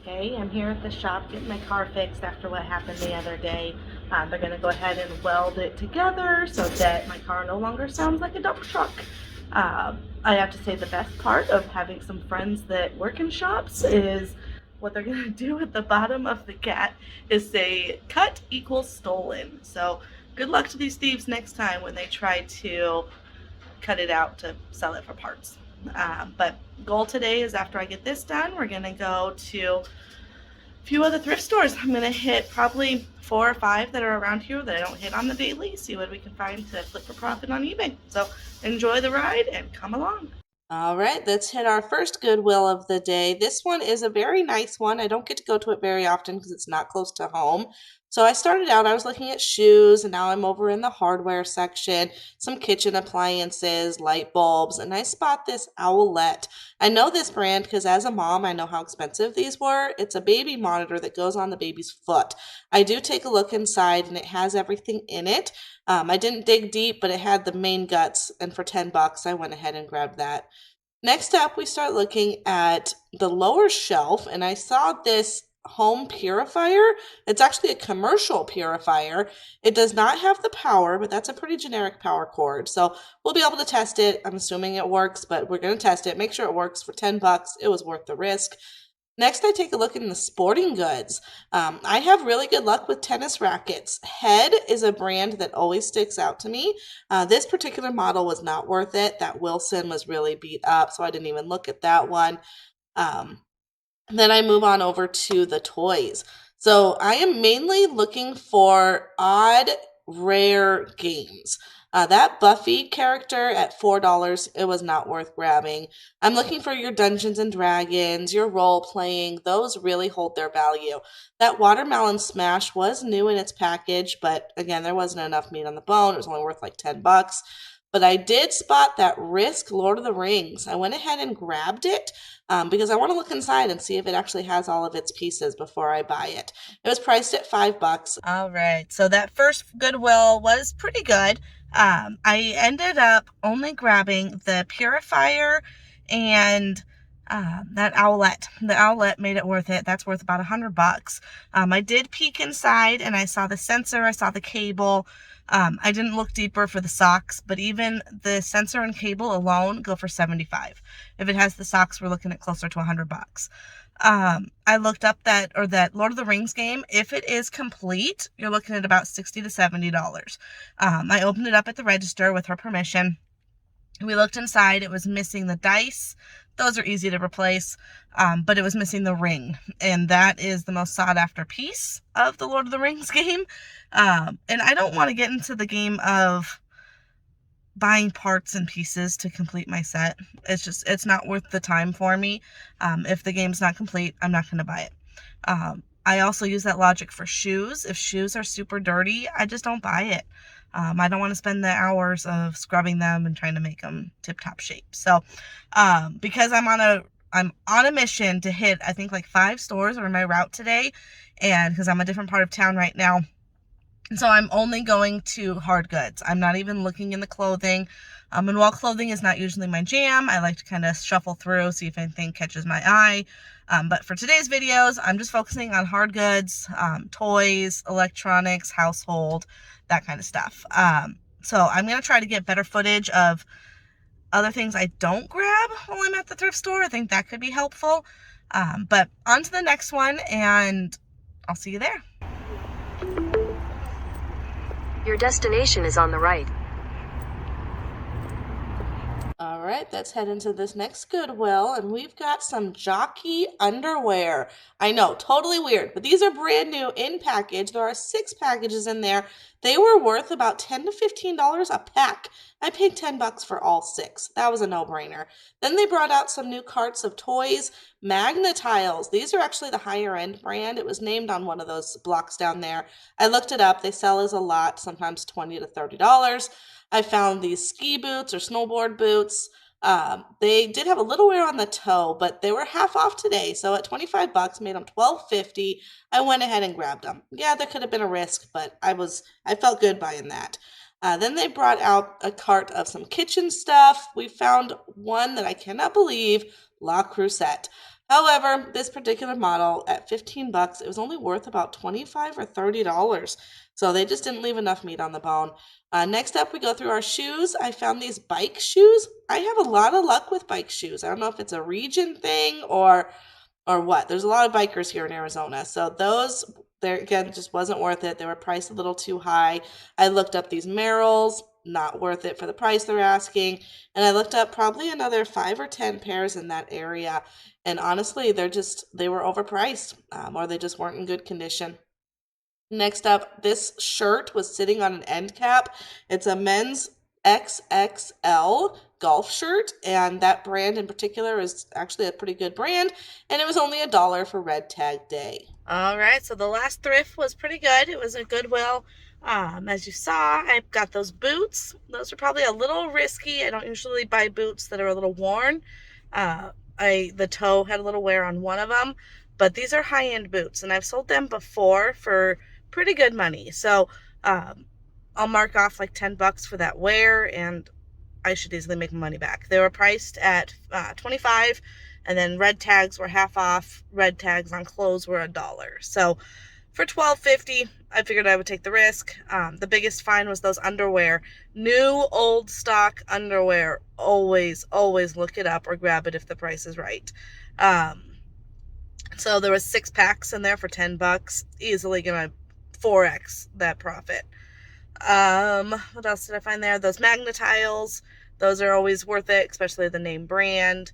Okay, I'm here at the shop getting my car fixed after what happened the other day. They're going to go ahead and weld it together so that my car no longer sounds like a dump truck. I have to say the best part of having some friends that work in shops is what they're going to do at the bottom of the cat is say cut equals stolen. So good luck to these thieves next time when they try to cut it out to sell it for parts. But goal today is after I get this done, we're gonna go to a few other thrift stores. I'm gonna hit probably 4 or 5 that are around here that I don't hit on the daily, see what we can find to flip for profit on eBay. So enjoy the ride and come along. All right, let's hit our first Goodwill of the day. This one is a very nice one. I don't get to go to it very often because it's not close to home. So I started out, I was looking at shoes, and now I'm over in the hardware section, some kitchen appliances, light bulbs, and I spot this Owlette. I know this brand because as a mom, I know how expensive these were. It's a baby monitor that goes on the baby's foot. I do take a look inside, and it has everything in it. I didn't dig deep, but it had the main guts, and for $10, I went ahead and grabbed that. Next up, we start looking at the lower shelf, and I saw this home purifier. It's actually a commercial purifier. It does not have the power, but that's a pretty generic power cord. So we'll be able to test it. I'm assuming it works, but we're going to test it. Make sure it works for $10. It was worth the risk. Next, I take a look in the sporting goods. I have really good luck with tennis rackets. Head is a brand that always sticks out to me. This particular model was not worth it. That Wilson was really beat up, so I didn't even look at that one. Um, then I move on over to the toys. So I am mainly looking for odd, rare games. That Buffy character at $4, it was not worth grabbing. I'm looking for your Dungeons and Dragons, your role playing. Those really hold their value. That Watermelon Smash was new in its package, but again, there wasn't enough meat on the bone. It was only worth like $10. But I did spot that Risk Lord of the Rings. I went ahead and grabbed it because I want to look inside and see if it actually has all of its pieces before I buy it. It was priced at $5. All right, so that first Goodwill was pretty good. I ended up only grabbing the purifier and that Owlette. The Owlette made it worth it. That's worth about $100. I did peek inside and I saw the sensor, I saw the cable. I didn't look deeper for the socks, but even the sensor and cable alone go for $75. If it has the socks, we're looking at closer to $100. I looked up that Lord of the Rings game. If it is complete, you're looking at about $60 to $70. I opened it up at the register with her permission. We looked inside. It was missing the dice. Those are easy to replace, but it was missing the ring, and that is the most sought after piece of the Lord of the Rings game. And I don't want to get into the game of buying parts and pieces to complete my set. It's not worth the time for me. If the game's not complete, I'm not going to buy it. I also use that logic for shoes. If shoes are super dirty, I just don't buy it. I don't want to spend the hours of scrubbing them and trying to make them tip-top shape. So, because I'm on a mission to hit, I think like 5 stores on my route today, and because I'm a different part of town right now, so I'm only going to hard goods. I'm not even looking in the clothing. And while clothing is not usually my jam, I like to kind of shuffle through, see if anything catches my eye. But for today's videos, I'm just focusing on hard goods, toys, electronics, household, that kind of stuff. So I'm going to try to get better footage of other things I don't grab while I'm at the thrift store. I think that could be helpful. But on to the next one, and I'll see you there. Your destination is on the right. All right, let's head into this next Goodwill, and we've got some jockey underwear. I know, totally weird, but these are brand new in package. There are 6 packages in there. They were worth about $10 to $15 a pack. I paid $10 for all 6. That was a no-brainer. Then they brought out some new carts of toys, Magnetiles. These are actually the higher end brand. It was named on one of those blocks down there. I looked it up. They sell as a lot, sometimes $20 to $30. I found these ski boots or snowboard boots. They did have a little wear on the toe, but they were half off today. So at $25, made them $12.50. I went ahead and grabbed them. Yeah, there could have been a risk, but I felt good buying that. Then they brought out a cart of some kitchen stuff. We found one that I cannot believe, La Crusette. However, this particular model at 15 bucks, it was only worth about 25 or $30. So they just didn't leave enough meat on the bone. Next up, we go through our shoes. I found these bike shoes. I have a lot of luck with bike shoes. I don't know if it's a region thing or what. There's a lot of bikers here in Arizona. So those, there again, just wasn't worth it. They were priced a little too high. I looked up these Merrells, not worth it for the price they're asking. And I looked up probably another 5 or 10 pairs in that area. And honestly, they were overpriced, or they just weren't in good condition. Next up, this shirt was sitting on an end cap. It's a men's XXL golf shirt, and that brand in particular is actually a pretty good brand, and it was only $1 for Red Tag Day. All right, so the last thrift was pretty good. It was a Goodwill. As you saw, I got those boots. Those are probably a little risky. I don't usually buy boots that are a little worn. The toe had a little wear on one of them, but these are high-end boots, and I've sold them before for pretty good money. So I'll mark off like 10 bucks for that wear, and I should easily make my money back. They were priced at 25, and then red tags were half off. Red tags on clothes were $1. So for $12.50, I figured I would take the risk. The biggest find was those underwear. New, old stock underwear. Always look it up or grab it if the price is right. So there was 6 packs in there for 10 bucks. Easily gonna 4x that profit. What else did I find there? Those magnetiles. Those are always worth it, especially the name brand.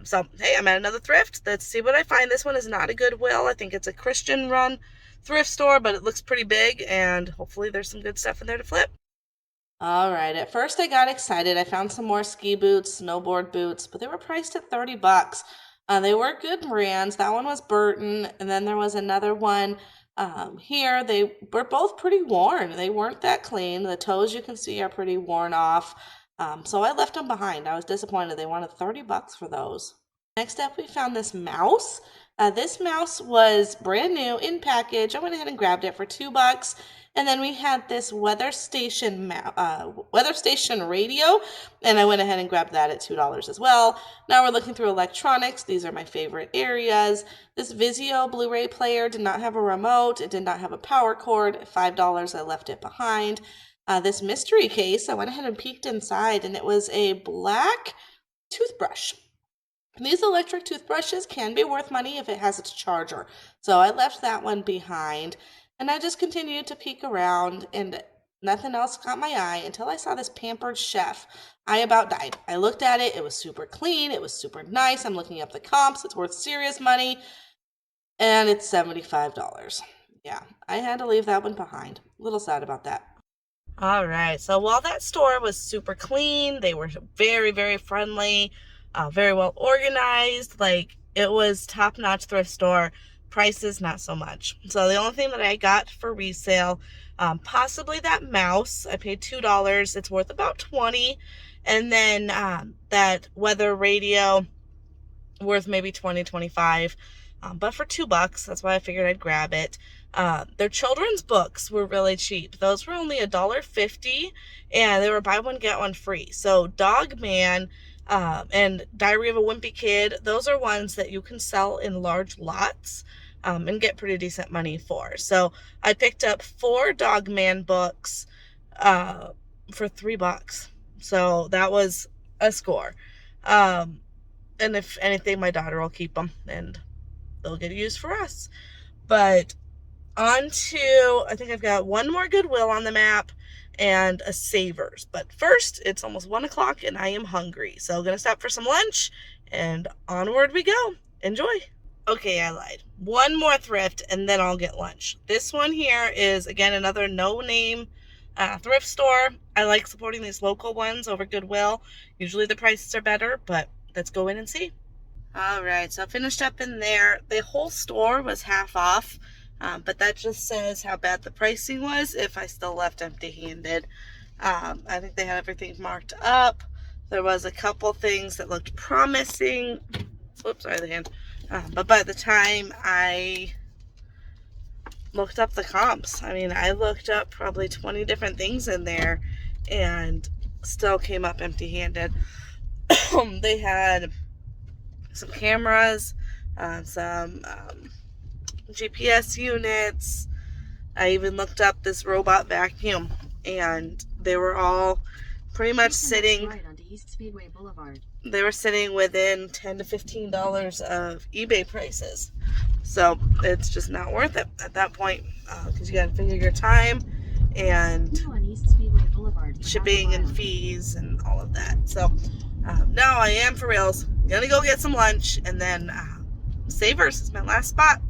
So, hey, I'm at another thrift. Let's see what I find. This one is not a Goodwill. I think it's a Christian-run thrift store, but it looks pretty big, and hopefully there's some good stuff in there to flip. All right, at first I got excited. I found some more ski boots, snowboard boots, but they were priced at 30 bucks. They were good brands. That one was Burton, and then there was another one here. They were both pretty worn. They weren't that clean. The toes you can see are pretty worn off. So I left them behind. I was disappointed. They wanted 30 bucks for those. Next up, we found this mouse. This mouse was brand new in package. I went ahead and grabbed it for 2 bucks. And then we had this weather station radio, and I went ahead and grabbed that at $2 as well. Now we're looking through electronics. These are my favorite areas. This Vizio Blu-ray player did not have a remote. It did not have a power cord. $5, I left it behind. This mystery case, I went ahead and peeked inside, and it was a black toothbrush. These electric toothbrushes can be worth money if it has its charger. So I left that one behind, and I just continued to peek around, and nothing else caught my eye until I saw this Pampered Chef. I about died. I looked at it. It was super clean. It was super nice. I'm looking up the comps. It's worth serious money, and it's $75. Yeah, I had to leave that one behind. A little sad about that. All right, so while that store was super clean, they were very, very friendly, very well organized. Like, it was top-notch thrift store. Prices, not so much. So the only thing that I got for resale, possibly that mouse. I paid $2. It's worth about 20. And then that weather radio, worth maybe 20, 25. But for 2 bucks, that's why I figured I'd grab it. Their children's books were really cheap. Those were only $1.50, and they were buy one, get one free. So Dog Man and Diary of a Wimpy Kid, those are ones that you can sell in large lots and get pretty decent money for. So I picked up 4 Dog Man books for 3 bucks. So that was a score. And if anything, my daughter will keep them, and they'll get used for us. But on to, I think I've got one more Goodwill on the map and a Savers. But first, it's almost 1 o'clock and I am hungry. So I'm going to stop for some lunch, and onward we go. Enjoy. Okay, I lied. One more thrift and then I'll get lunch. This one here is, again, another no-name thrift store. I like supporting these local ones over Goodwill. Usually the prices are better, but let's go in and see. All right, so I finished up in there. The whole store was half off, but that just says how bad the pricing was if I still left empty-handed. I think they had everything marked up. There was a couple things that looked promising. Whoops, sorry, the hand. But by the time I looked up the comps, I mean, I looked up probably 20 different things in there and still came up empty-handed. They had some cameras, some GPS units. I even looked up this robot vacuum, and they were all pretty much sitting. Right onto East Speedway Boulevard. They were sitting within $10 to $15 of eBay prices. So it's just not worth it at that point, because you got to figure your time and shipping and fees and all of that. So now I am for reals gonna go get some lunch, and then Savers is my last spot,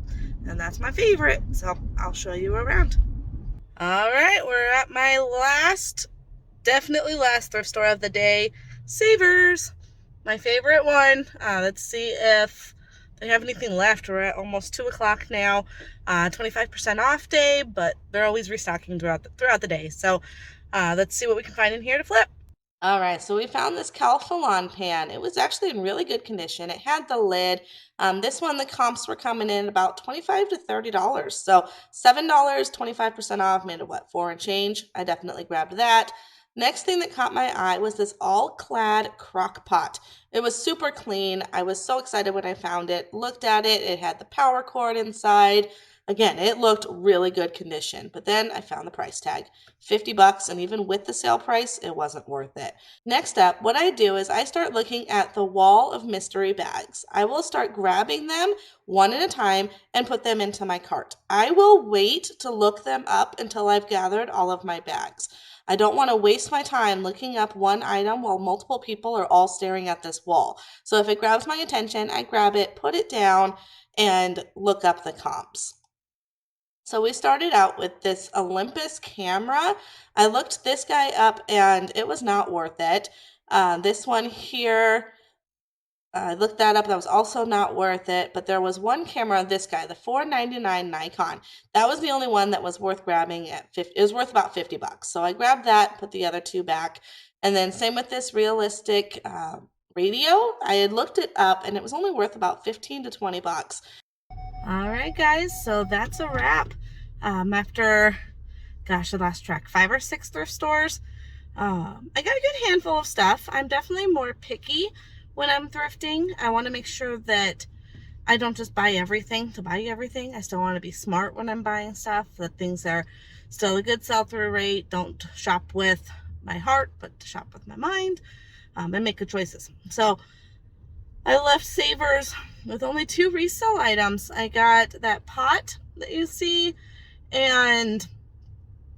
and that's my favorite. So I'll show you around. All right, we're at my definitely last thrift store of the day, Savers. My favorite one. Let's see if they have anything left. We're at almost 2 o'clock now. 25% off day, but they're always restocking throughout the day. So let's see what we can find in here to flip. All right, so we found this Calphalon pan. It was actually in really good condition. It had the lid. This one, the comps were coming in about $25 to $30. So $7, 25% off, made it what, 4 and change? I definitely grabbed that. Next thing that caught my eye was this all-clad crock pot. It was super clean. I was so excited when I found it. Looked at it. It had the power cord inside. Again, it looked really good condition, but then I found the price tag, $50, and even with the sale price, it wasn't worth it. Next up, what I do is I start looking at the wall of mystery bags. I will start grabbing them one at a time and put them into my cart. I will wait to look them up until I've gathered all of my bags. I don't want to waste my time looking up one item while multiple people are all staring at this wall. So if it grabs my attention, I grab it, put it down, and look up the comps. So we started out with this Olympus camera. I looked this guy up and it was not worth it. This one here, I looked that up. That was also not worth it. But there was one camera, this guy, the $499 Nikon. That was the only one that was worth grabbing at 50. It was worth about $50. So I grabbed that, put the other two back. And then same with this realistic radio. I had looked it up and it was only worth about $15 to $20. All right, guys, so that's a wrap. After, I lost track, 5 or 6 thrift stores. I got a good handful of stuff. I'm definitely more picky when I'm thrifting. I want to make sure that I don't just buy everything to buy everything. I still want to be smart when I'm buying stuff, that things are still a good sell-through rate. Don't shop with my heart, but shop with my mind, and make good choices. So I left Savers with only 2 resale items. I got that pot that you see and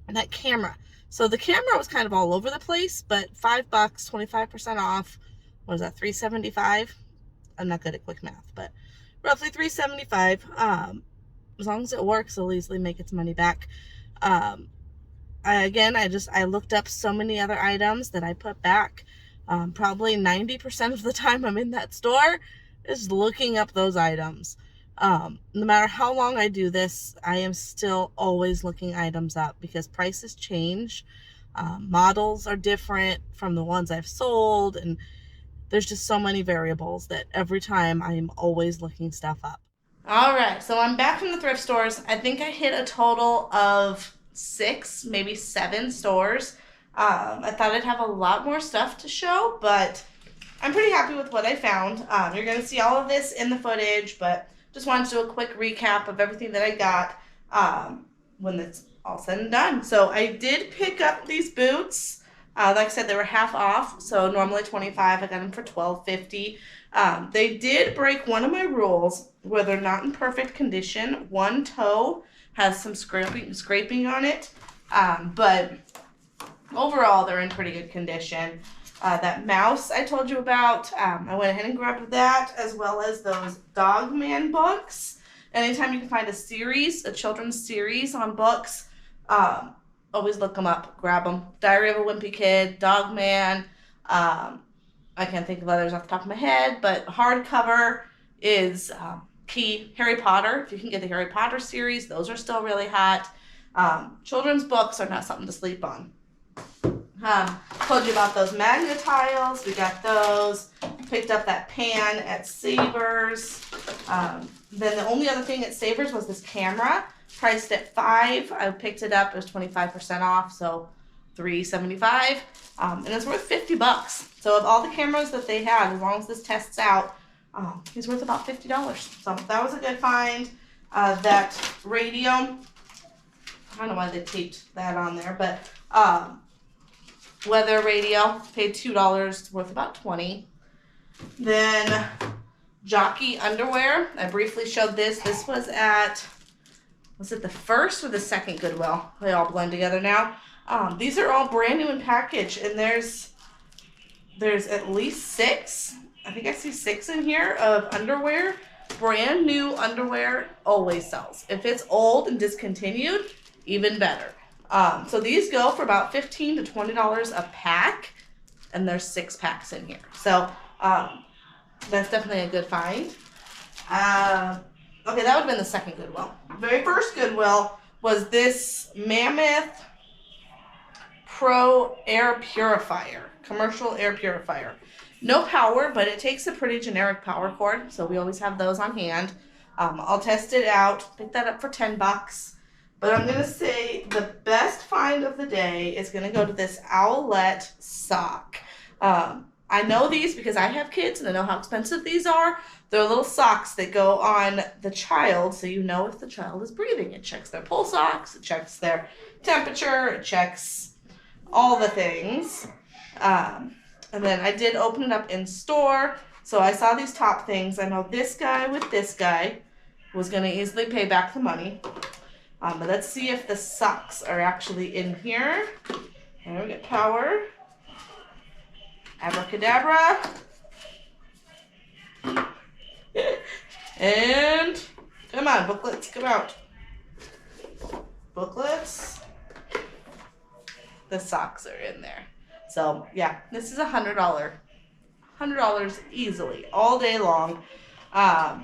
that camera. So the camera was kind of all over the place, but $5, 25% off. What is that, $3.75? I'm not good at quick math, but roughly $3.75. As long as it works, it'll easily make its money back. I looked up so many other items that I put back. Probably 90% of the time I'm in that store is looking up those items. No matter how long I do this, I am still always looking items up because prices change. Models are different from the ones I've sold, and there's just so many variables that every time I'm always looking stuff up. All right, so I'm back from the thrift stores. I think I hit a total of 6, maybe 7 stores. I thought I'd have a lot more stuff to show, but I'm pretty happy with what I found. You're going to see all of this in the footage, but just wanted to do a quick recap of everything that I got when it's all said and done. So I did pick up these boots. Like I said, they were half off, so normally $25. I got them for $12.50. They did break one of my rules where they're not in perfect condition. One toe has some scraping on it, but overall they're in pretty good condition. That mouse I told you about, I went ahead and grabbed that, as well as those Dog Man books. Anytime you can find a children's series on books, always look them up, grab them. Diary of a Wimpy Kid, Dog Man. I can't think of others off the top of my head, but hardcover is key. Harry Potter, if you can get the Harry Potter series, those are still really hot. Children's books are not something to sleep on. Told you about those magnet tiles. We got those. Picked up that pan at Savers. Then the only other thing at Savers was this camera, priced at $5. I picked it up. It was 25% off, so $3.75. And it's worth $50. So of all the cameras that they had, as long as this tests out, He's worth about $50. So that was a good find. That radio, I don't know why they taped that on there, but weather radio, paid $2, worth about $20. Then jockey underwear, I briefly showed this. This was at, was it the first or the second Goodwill? They all blend together now. These are all brand new in package, and there's at least 6. I think I see 6 in here of underwear. Brand new underwear always sells. If it's old and discontinued, even better. So these go for about $15 to $20 a pack, and there's 6 packs in here. So that's definitely a good find. Okay, that would have been the second Goodwill. Very first Goodwill was this Mammoth Pro Air Purifier, commercial air purifier. No power, but it takes a pretty generic power cord, so we always have those on hand. I'll test it out, pick that up for $10. But I'm going to say the best find of the day is going to go to this Owlette sock. I know these because I have kids and I know how expensive these are. They're little socks that go on the child, so you know if the child is breathing. It checks their pulse ox, it checks their temperature, it checks all the things. And then I did open it up in store, so I saw these top things. I know this guy with this guy was going to easily pay back the money. But let's see if the socks are actually in here. There we get power. Abracadabra. And come on, booklets, come out. Booklets. The socks are in there. So yeah, this is $100. $100 easily, all day long. Yeah,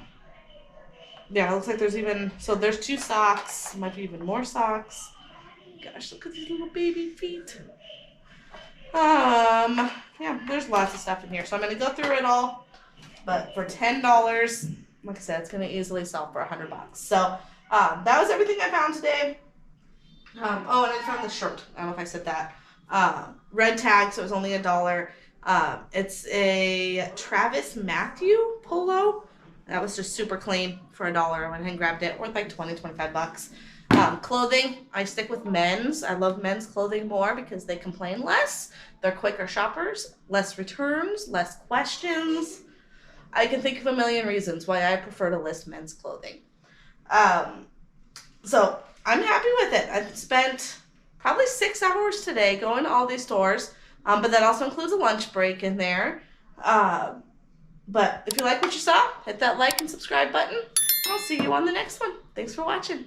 it looks like there's even, so there's 2 socks, might be even more socks. Gosh, look at these little baby feet. Yeah, there's lots of stuff in here. So I'm going to go through it all, but for $10, like I said, it's going to easily sell for $100. So that was everything I found today. Oh, and I found the shirt. I don't know if I said that. Red tag, so it was only $1. It's a Travis Matthew polo. That was just super clean for $1. I went ahead and grabbed it. Worth like $20, $25. Clothing, I stick with men's. I love men's clothing more because they complain less. They're quicker shoppers, less returns, less questions. I can think of a million reasons why I prefer to list men's clothing. So I'm happy with it. I've spent probably 6 hours today going to all these stores, but that also includes a lunch break in there. But if you like what you saw, hit that like and subscribe button. I'll see you on the next one. Thanks for watching.